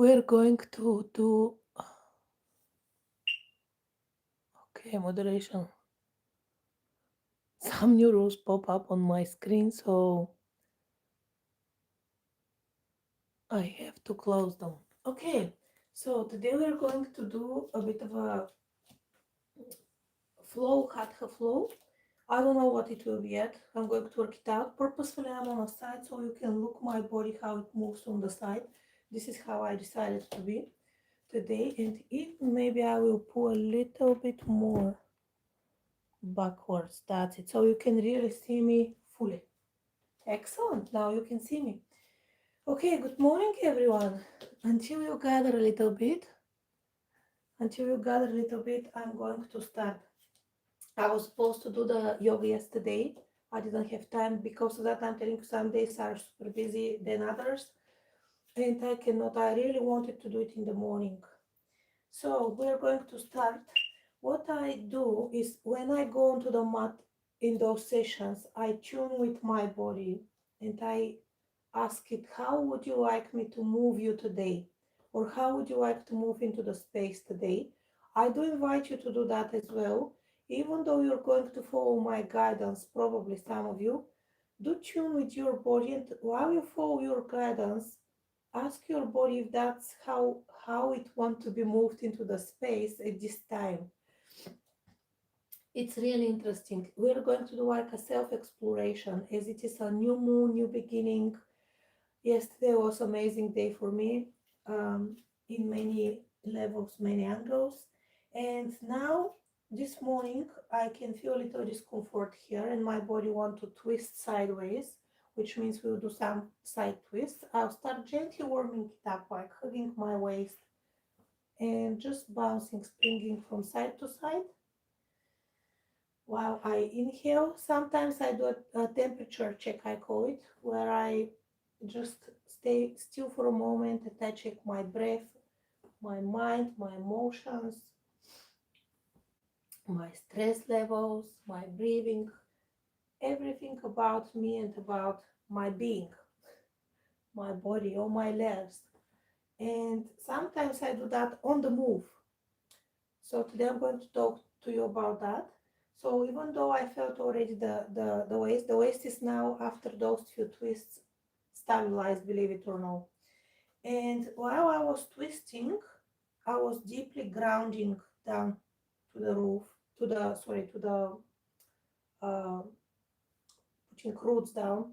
we're going to do, okay, moderation. Some new rules pop up on my screen, so I have to close them. Okay, so today we're going to do a bit of a flow, hatha flow. I don't know what it will be yet. I'm going to work it out. Purposefully, I'm on a side so you can look my body how it moves from the side. This is how I decided to be today, and even maybe I will pull a little bit more backwards. That's it. So you can really see me fully. Excellent. Now you can see me. Okay, good morning, everyone. Until you gather a little bit, I'm going to start. I was supposed to do the yoga yesterday. I didn't have time because of that. I'm telling you, some days are super busy than others, and I cannot. I really wanted to do it in the morning. So we're going to start. What I do is when I go onto the mat in those sessions, I tune with my body and I ask it, how would you like me to move you today? Or how would you like to move into the space today? I do invite you to do that as well. Even though you're going to follow my guidance, probably some of you, do tune with your body, and while you follow your guidance, ask your body if that's how it wants to be moved into the space at this time. It's really interesting. We're going to do like a self-exploration as it is a new moon, new beginning. Yesterday was amazing day for me, in many levels, many angles. And now this morning I can feel a little discomfort here and my body want to twist sideways, which means we'll do some side twists. I'll start gently warming it up, like hugging my waist and just bouncing, springing from side to side while I inhale. Sometimes I do a temperature check, I call it, where I just stay still for a moment and I check my breath, my mind, my emotions, my stress levels, my breathing, everything about me and about my being, my body, all my layers. And sometimes I do that on the move. So today I'm going to talk to you about that. So even though I felt already the waist is now, after those few twists, stabilized, believe it or not. And while I was twisting, I was deeply grounding down to the roof, to the uh, putting roots down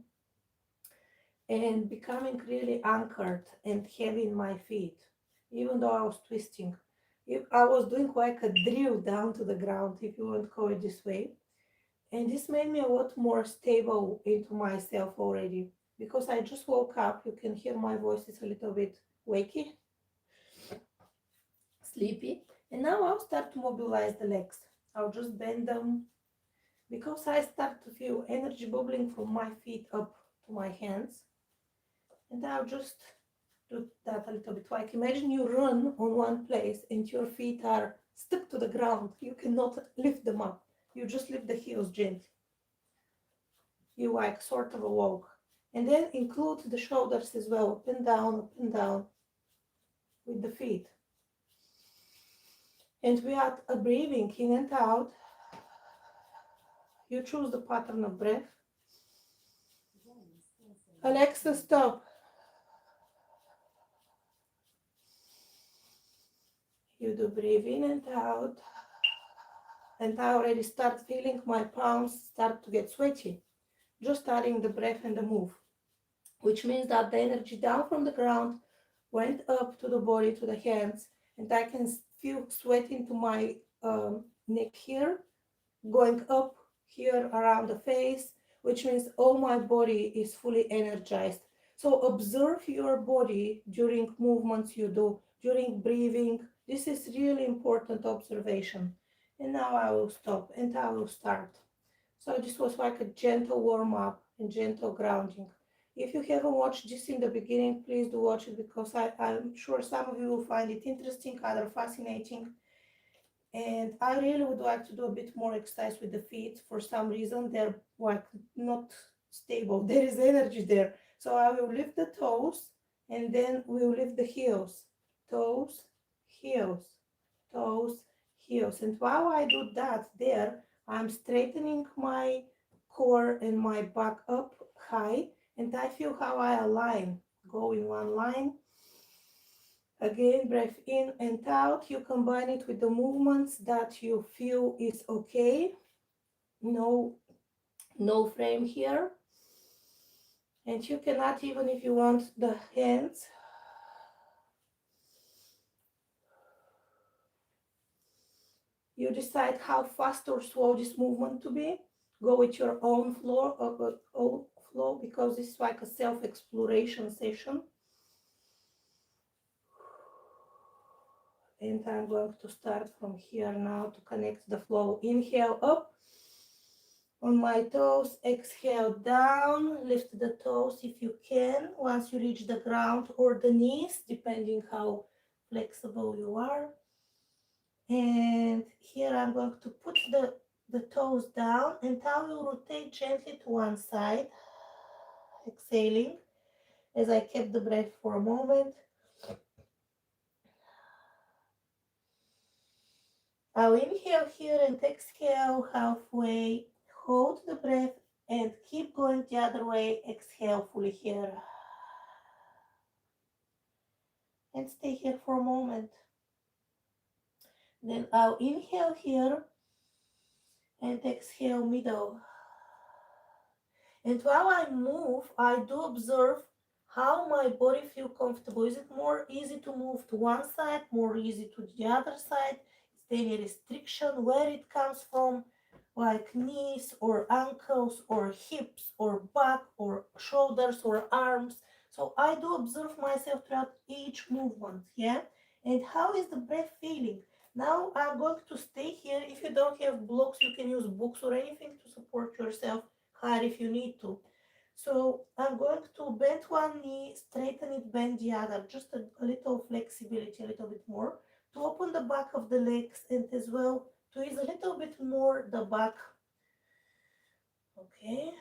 and becoming really anchored and heavy in my feet, even though I was twisting. I was doing like a drill down to the ground, if you want to call it this way. And this made me a lot more stable into myself already. Because I just woke up, you can hear my voice is a little bit wakey, sleepy. And now I'll start to mobilize the legs. I'll just bend them because I start to feel energy bubbling from my feet up to my hands. And I'll just do that a little bit. Like imagine you run on one place and your feet are stuck to the ground. You cannot lift them up. You just lift the heels gently. You like sort of a walk. And then include the shoulders as well, up and down with the feet. And we are breathing in and out. You choose the pattern of breath. Alexa, stop. You do breathe in and out. And I already start feeling my palms start to get sweaty. Just starting the breath and the move, which means that the energy down from the ground went up to the body, to the hands, and I can feel sweat into my neck here, going up here around the face, which means all my body is fully energized. So observe your body during movements you do, during breathing. This is really important observation. And now I will stop and I will start. So this was like a gentle warm up and gentle grounding. If you haven't watched this in the beginning, please do watch it because I'm sure some of you will find it interesting, either fascinating. And I really would like to do a bit more exercise with the feet. For some reason, they're like not stable. There is energy there. So I will lift the toes and then we will lift the heels. toes, heels, toes, heels. And while I do that there, I'm straightening my core and my back up high, and I feel how I align. Go in one line. Again, breath in and out. You combine it with the movements that you feel is okay. No frame here. And you cannot, even if you want the hands, you decide how fast or slow this movement to be. Go with your own flow, because this is like a self-exploration session. And I'm going to start from here now to connect the flow. Inhale up on my toes, exhale down, lift the toes if you can once you reach the ground, or the knees, depending how flexible you are. And here I'm going to put the toes down, and I will rotate gently to one side, exhaling as I kept the breath for a moment. I'll inhale here and exhale halfway, hold the breath and keep going the other way, exhale fully here. And stay here for a moment. Then I'll inhale here and exhale middle. And while I move, I do observe how my body feels comfortable. Is it more easy to move to one side, more easy to the other side? Is there any restriction where it comes from, like knees or ankles or hips or back or shoulders or arms? So I do observe myself throughout each movement, yeah? And how is the breath feeling? Now I'm going to stay here. If you don't have blocks, you can use books or anything to support yourself higher if you need to. So I'm going to bend one knee, straighten it, bend the other, just a little flexibility, a little bit more, to open the back of the legs and as well to ease a little bit more the back. Okay.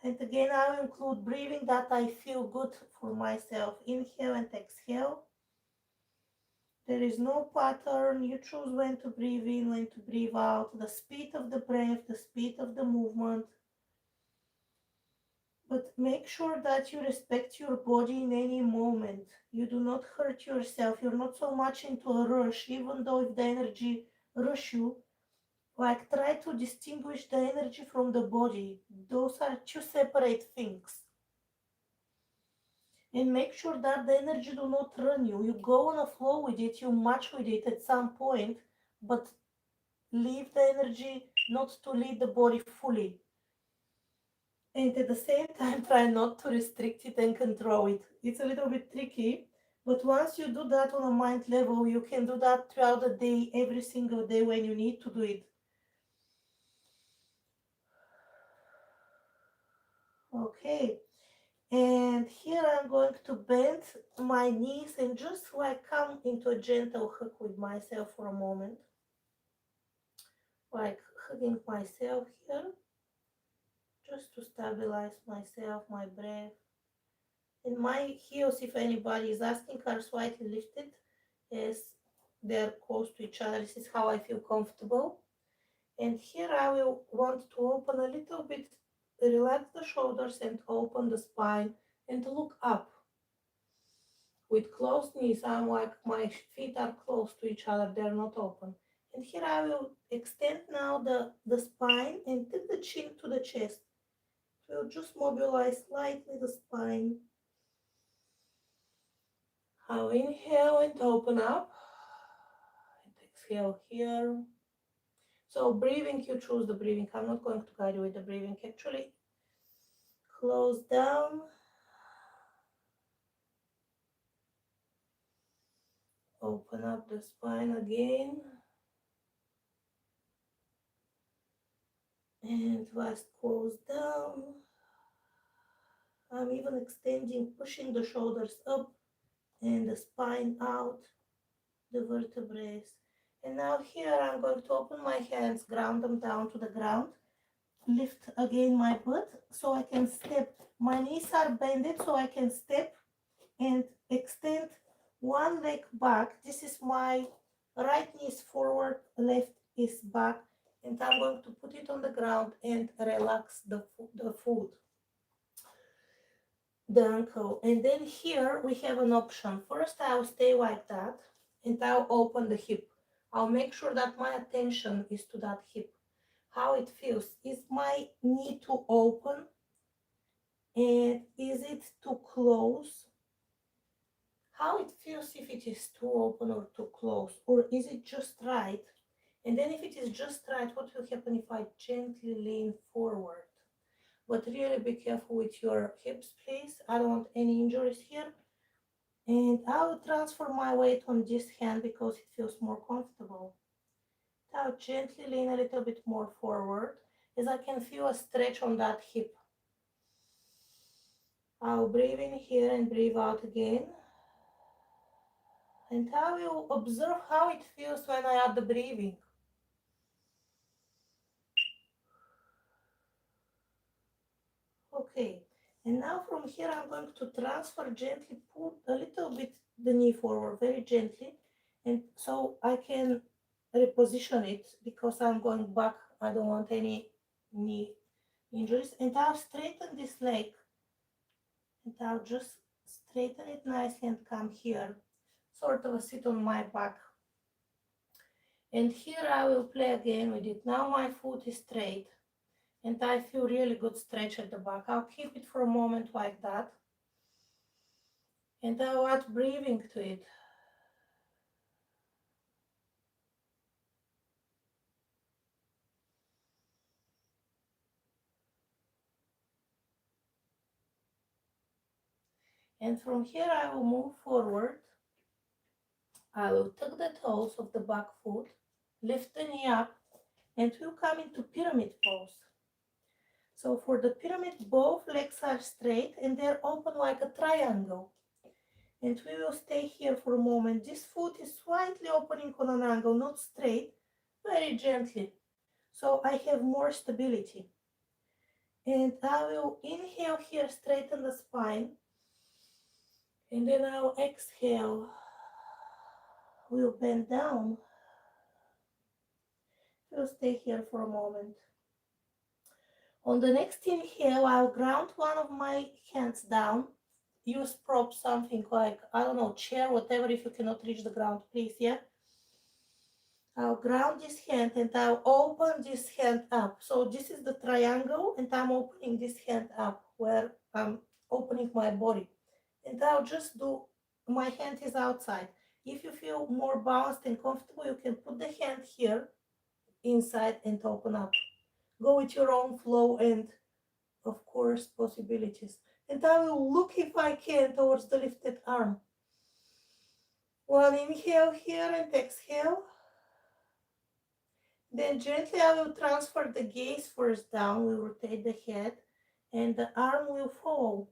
And again, I'll include breathing that I feel good for myself. Inhale and exhale. There is no pattern. You choose when to breathe in, when to breathe out, the speed of the breath, the speed of the movement. But make sure that you respect your body in any moment. You do not hurt yourself. You're not so much into a rush, even though if the energy rush you, like try to distinguish the energy from the body. Those are two separate things. And make sure that the energy do not run you. You go on a flow with it, you match with it at some point, but leave the energy not to lead the body fully. And at the same time, try not to restrict it and control it. It's a little bit tricky, but once you do that on a mind level, you can do that throughout the day, every single day when you need to do it. Okay, and here I'm going to bend my knees and just like come into a gentle hug with myself for a moment. Like hugging myself here, just to stabilize myself, my breath. And my heels, if anybody is asking, are slightly lifted as they're close to each other. This is how I feel comfortable. And here I will want to open a little bit, relax the shoulders and open the spine and look up. With closed knees, I'm like my feet are close to each other, they're not open. And here I will extend now the spine and take the chin to the chest. We'll just mobilize slightly the spine. I'll inhale and open up. And exhale here. So breathing, you choose the breathing. I'm not going to guide you with the breathing actually. Close down. Open up the spine again. And last close down. I'm even extending, pushing the shoulders up and the spine out, the vertebrae. And now here I'm going to open my hands, ground them down to the ground. Lift again my butt so I can step. My knees are bended so I can step and extend one leg back. This is my right knee is forward, left is back, and I'm going to put it on the ground and relax the foot, the ankle. And then here we have an option. First I'll stay like that and I'll open the hip. I'll make sure that my attention is to that hip. How it feels. Is my knee too open? And is it too close? How it feels if it is too open or too close? Or is it just right? And then if it is just right, what will happen if I gently lean forward? But really be careful with your hips, please. I don't want any injuries here. And I will transfer my weight on this hand because it feels more comfortable. I'll gently lean a little bit more forward as I can feel a stretch on that hip. I'll breathe in here and breathe out again. And I will observe how it feels when I add the breathing. Okay, and now from here I'm going to transfer gently, put a little bit the knee forward, very gently, and so I can reposition it because I'm going back. I don't want any knee injuries. And I'll straighten this leg and I'll just straighten it nicely and come here, sort of sit on my back. And here I will play again with it. Now my foot is straight and I feel really good stretch at the back. I'll keep it for a moment like that. And I'll add breathing to it. And from here I will move forward. I will tuck the toes of the back foot, lift the knee up, and we'll come into pyramid pose. So for the pyramid, both legs are straight and they're open like a triangle. And we will stay here for a moment. This foot is slightly opening on an angle, not straight, very gently. So I have more stability. And I will inhale here, straighten the spine. And then I'll exhale. We'll bend down. We'll stay here for a moment. On the next inhale, I'll ground one of my hands down. Use prop, something like, I don't know, chair, whatever, if you cannot reach the ground, please, yeah? I'll ground this hand and I'll open this hand up. So this is the triangle and I'm opening this hand up where I'm opening my body. And I'll just do, my hand is outside. If you feel more balanced and comfortable, you can put the hand here inside and open up. Go with your own flow and, of course, possibilities. And I will look, if I can, towards the lifted arm. One inhale here and exhale. Then gently I will transfer the gaze first down, we'll rotate the head, and the arm will follow.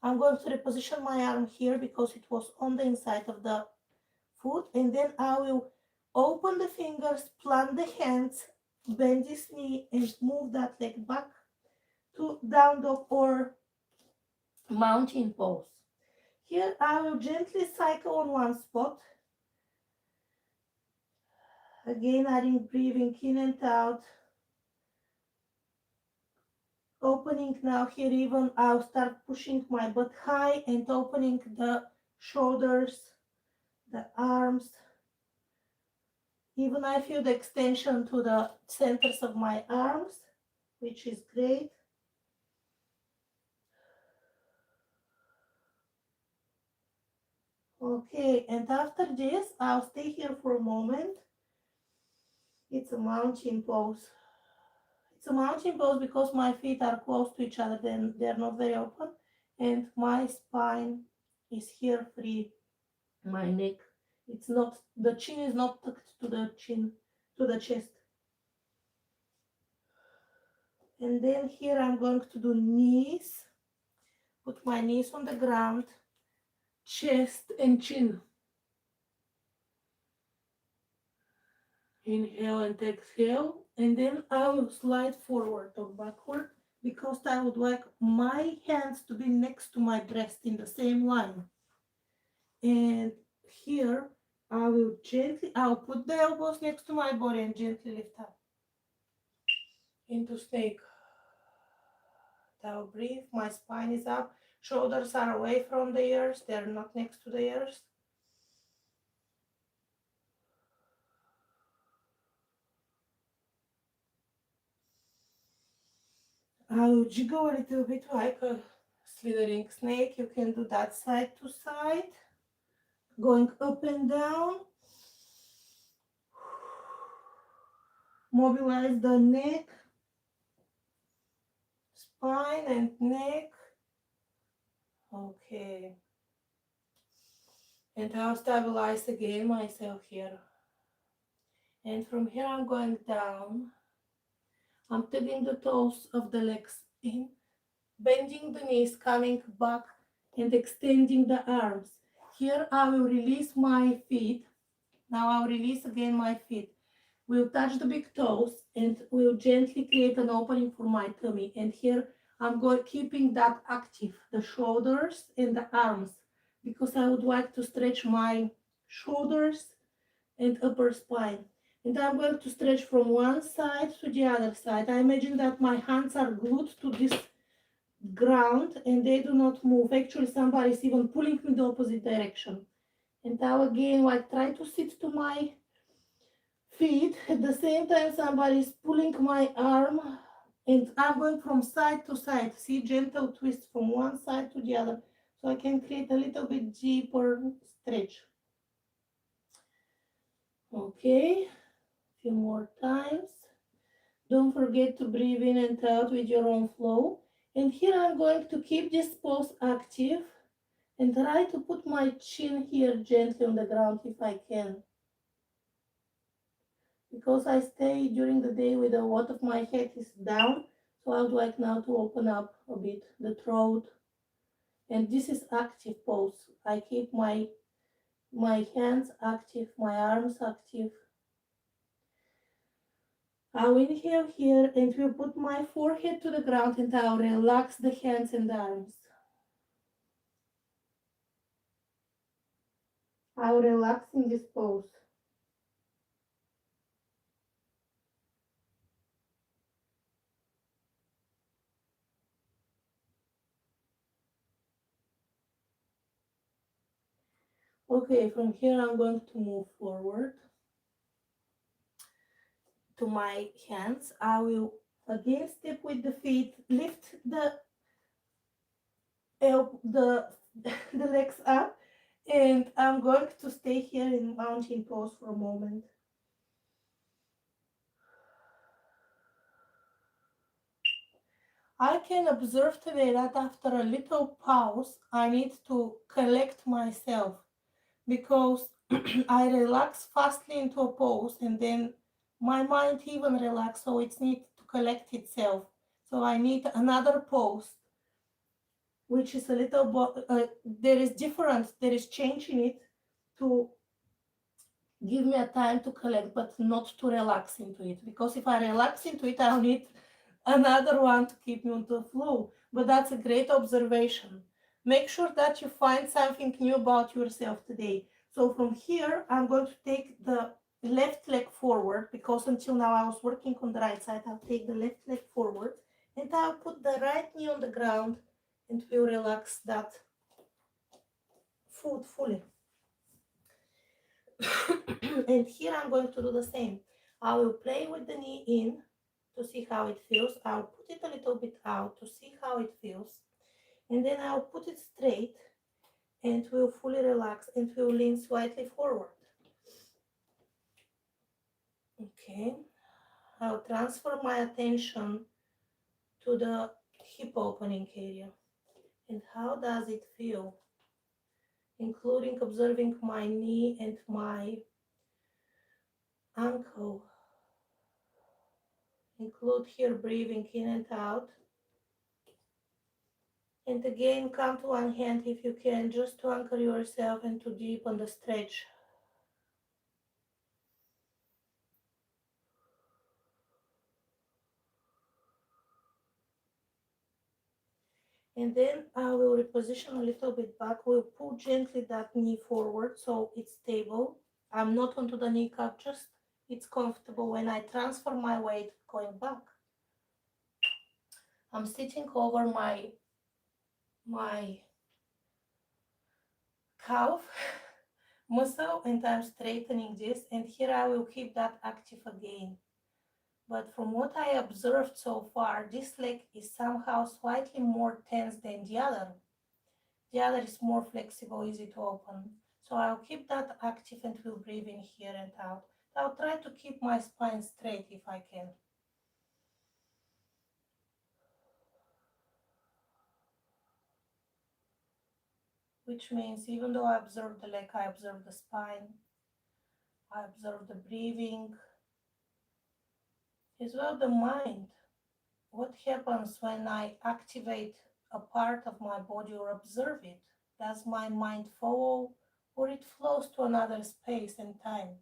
I'm going to reposition my arm here because it was on the inside of the foot, and then I will open the fingers, plant the hands, bend this knee, and move that leg back to down dog or mountain pose. Here I will gently cycle on one spot. Again, adding breathing in and out. Opening now here, even I'll start pushing my butt high and opening the shoulders, the arms. Even I feel the extension to the centers of my arms, which is great. Okay, and after this, I'll stay here for a moment. It's a mountain pose. It's a mountain pose because my feet are close to each other, then they're not very open, and my spine is here free. My neck, it's not, the chin is not tucked to the chin, to the chest. And then here I'm going to do knees. Put my knees on the ground, chest and chin. Inhale and exhale, and then I will slide forward or backward because I would like my hands to be next to my breast in the same line. And here I will gently, I'll put the elbows next to my body and gently lift up into snake. I'll breathe, my spine is up, shoulders are away from the ears, they're not next to the ears. I'll jiggle a little bit like a slithering snake. You can do that side to side, going up and down. Mobilize the neck, spine and neck. Okay. And I'll stabilize again myself here. And from here I'm going down. I'm tugging the toes of the legs in, bending the knees, coming back and extending the arms. Here I will release my feet. Now I'll release again my feet. We'll touch the big toes and we'll gently create an opening for my tummy. And here I'm going keeping that active, the shoulders and the arms, because I would like to stretch my shoulders and upper spine. And I'm going to stretch from one side to the other side. I imagine that my hands are glued to this ground and they do not move. Actually, somebody is even pulling me the opposite direction. And now again, like try to sit to my feet. At the same time, somebody is pulling my arm and I'm going from side to side. See, gentle twist from one side to the other. So I can create a little bit deeper stretch. Okay, a few more times. Don't forget to breathe in and out with your own flow. And here I'm going to keep this pose active and try to put my chin here gently on the ground if I can. Because I stay during the day with a lot of my head is down, so I would like now to open up a bit the throat. And this is active pose. I keep my hands active, my arms active. I'll inhale here and will put my forehead to the ground and I'll relax the hands and arms. I'll relax in this pose. Okay, from here I'm going to move forward to my hands. I will again step with the feet, lift the the the legs up, and I'm going to stay here in mountain pose for a moment. I can observe today that after a little pause, I need to collect myself because I relax fastly into a pose and then my mind even relax, so it needs to collect itself. So I need another pose, which is a little bit, there is difference, there is change in it to give me a time to collect, but not to relax into it. Because if I relax into it, I'll need another one to keep me on the flow. But that's a great observation. Make sure that you find something new about yourself today. So from here, I'm going to take the left leg forward because until now I was working on the right side. I'll take the left leg forward and I'll put the right knee on the ground and we'll relax that foot fully. And here I'm going to do the same. I will play with the knee in to see how it feels. I'll put it a little bit out to see how it feels. And then I'll put it straight and we'll fully relax and we'll lean slightly forward. Okay. I'll transfer my attention to the hip opening area. And how does it feel? Including observing my knee and my ankle. Include here breathing in and out. And again, come to one hand if you can, just to anchor yourself and to deepen the stretch. And then I will reposition a little bit back. We'll pull gently that knee forward so it's stable. I'm not onto the kneecap, just it's comfortable when I transfer my weight going back. I'm sitting over my calf muscle and I'm straightening this, and here I will keep that active again. But from what I observed so far, this leg is somehow slightly more tense than the other. The other is more flexible, easy to open. So I'll keep that active and will breathe in here and out. I'll try to keep my spine straight if I can. Which means even though I observe the leg, I observe the spine, I observe the breathing, as well the mind. What happens when I activate a part of my body or observe it? Does my mind follow or it flows to another space and time?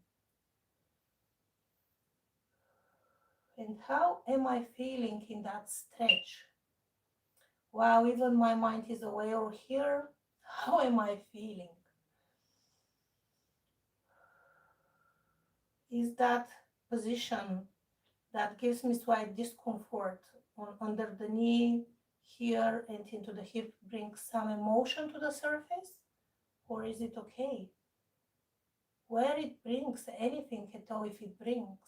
And how am I feeling in that stretch? While even my mind is away or here, how am I feeling? Is that position that gives me slight discomfort under the knee, here and into the hip bring some emotion to the surface? Or is it okay? Where it brings anything at all, if it brings.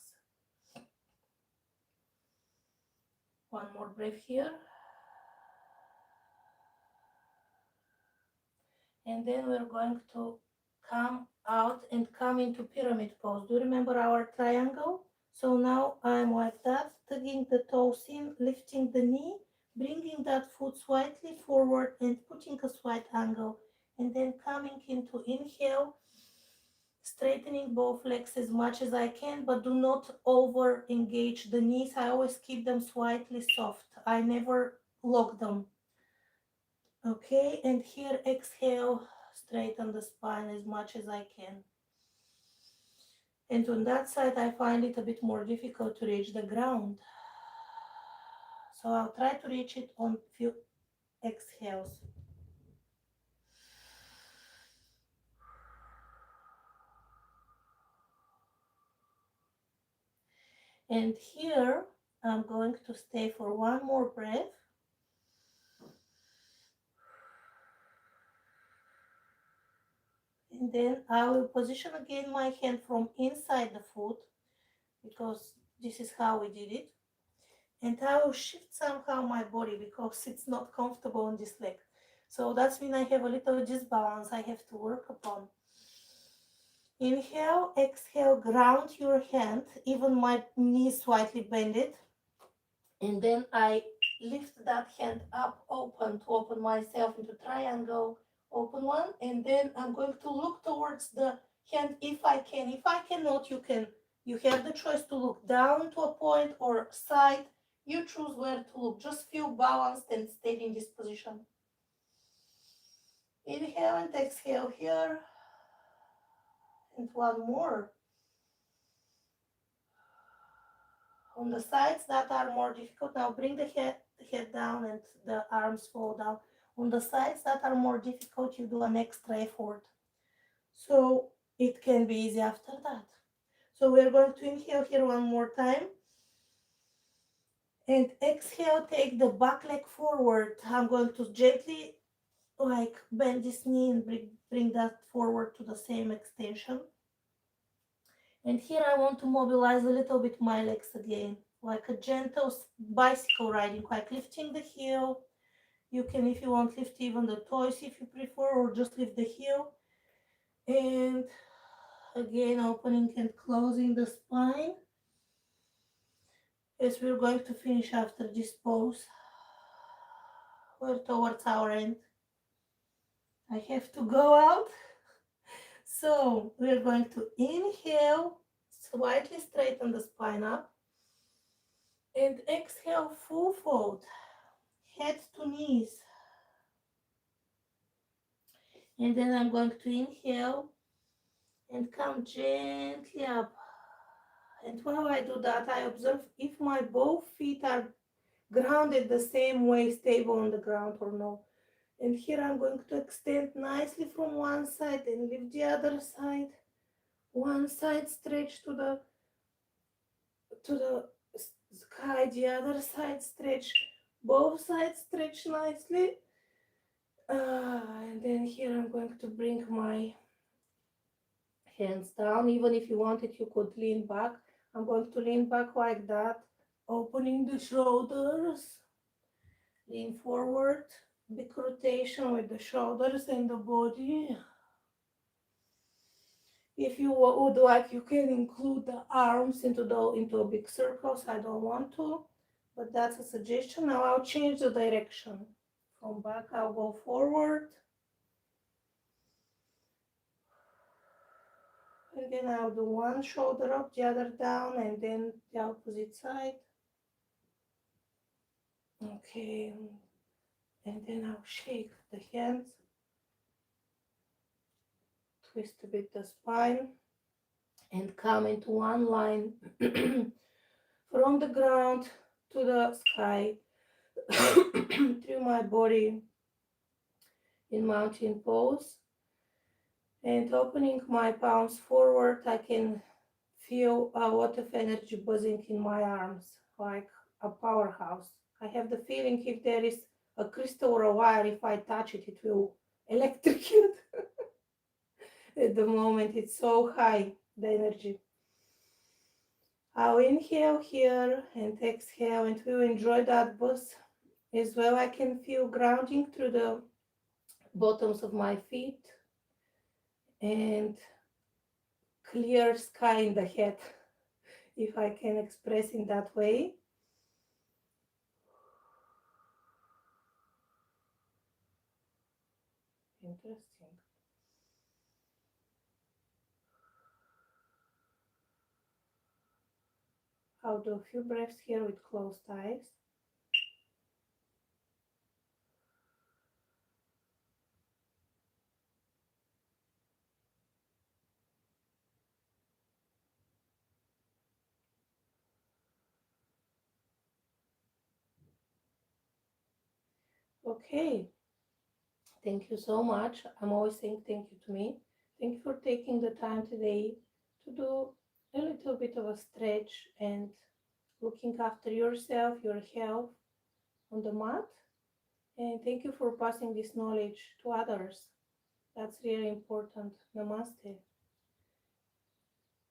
One more breath here. And then we're going to come out and come into pyramid pose. Do you remember our triangle? So now I'm like that, tugging the toes in, lifting the knee, bringing that foot slightly forward and putting a slight angle. And then coming into inhale, straightening both legs as much as I can, but do not over engage the knees. I always keep them slightly soft. I never lock them. Okay, and here exhale, straighten the spine as much as I can. And on that side, I find it a bit more difficult to reach the ground. So I'll try to reach it on few exhales. And here, I'm going to stay for one more breath. And then I will position again my hand from inside the foot, because this is how we did it. And I will shift somehow my body because it's not comfortable on this leg. So that's when I have a little disbalance I have to work upon. Inhale, exhale, ground your hand, even my knee slightly bended. And then I lift that hand up open to open myself into triangle, open one. And then I'm going to look towards the hand if I can. If I cannot, you have the choice to look down to a point or side. You choose where to look. Just feel balanced and stay in this position. Inhale and exhale here. And one more. On the sides that are more difficult, now bring the head down and the arms fall down. On the sides that are more difficult, you do an extra effort. So it can be easy after that. So we're going to inhale here one more time. And exhale, take the back leg forward. I'm going to gently bend this knee and bring that forward to the same extension. And here I want to mobilize a little bit my legs again, like a gentle bicycle riding, like lifting the heel. You can, if you want, lift even the toes if you prefer, or just lift the heel. And again, opening and closing the spine. As we're going to finish after this pose, we're towards our end. I have to go out. So we're going to inhale, slightly straighten the spine up. And exhale, full fold, head to knees. And then I'm going to inhale and come gently up. And while I do that, I observe if my both feet are grounded the same way, stable on the ground or no. And here I'm going to extend nicely from one side and leave the other side. One side stretch to the sky, the other side stretch, both sides stretch nicely. And then here I'm going to bring my hands down. Even if you wanted, you could lean back. I'm going to lean back like that, opening the shoulders, lean forward, big rotation with the shoulders and the body. If you would like, you can include the arms into a big circles. I don't want to, but that's a suggestion. Now I'll change the direction. From back, I'll go forward, and then I'll do one shoulder up, the other down, and then the opposite side. Okay, and then I'll shake the hands, twist a bit the spine, and come into one line from the ground to the sky through my body in mountain pose. And opening my palms forward, I can feel a lot of energy buzzing in my arms, like a powerhouse. I have the feeling if there is a crystal or a wire, if I touch it, it will electrocute. At the moment, it's so high, the energy. I'll inhale here and exhale, and we'll enjoy that buzz as well. I can feel grounding through the bottoms of my feet and clear sky in the head, if I can express in that way. Interesting. I'll do a few breaths here with closed eyes. Okay, thank you so much. I'm always saying thank you to me. Thank you for taking the time today to do a little bit of a stretch and looking after yourself, your health on the mat. And thank you for passing this knowledge to others. That's really important. Namaste.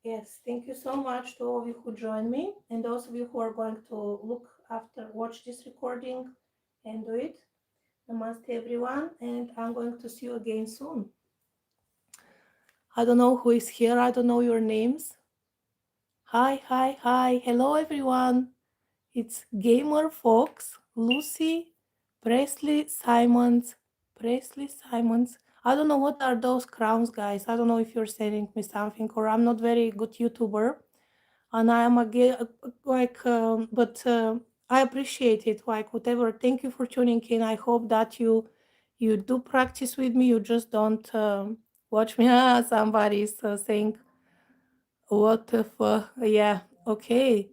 Yes, thank you so much to all of you who joined me and those of you who are going to watch this recording and do it. Namaste, everyone, and I'm going to see you again soon. I don't know who is here. I don't know your names. Hi, hi, hi. Hello, everyone. It's Gamer Fox, Lucy, Presley Simons, Presley Simons. I don't know what are those crowns, guys. I don't know if you're sending me something, or I'm not very good YouTuber, and I am but I appreciate it. Like whatever. Thank you for tuning in. I hope that you do practice with me. You just don't watch me. Ah, somebody is saying what the fuck. Yeah. Okay.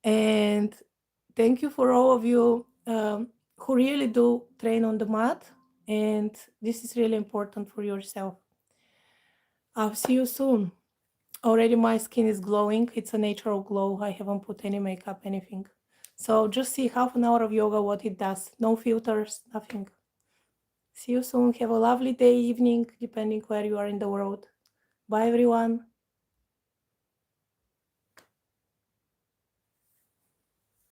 And thank you for all of you who really do train on the mat. And this is really important for yourself. I'll see you soon. Already my skin is glowing. It's a natural glow. I haven't put any makeup, anything. So just see half an hour of yoga, what it does. No filters, nothing. See you soon. Have a lovely day, evening, depending where you are in the world. Bye, everyone.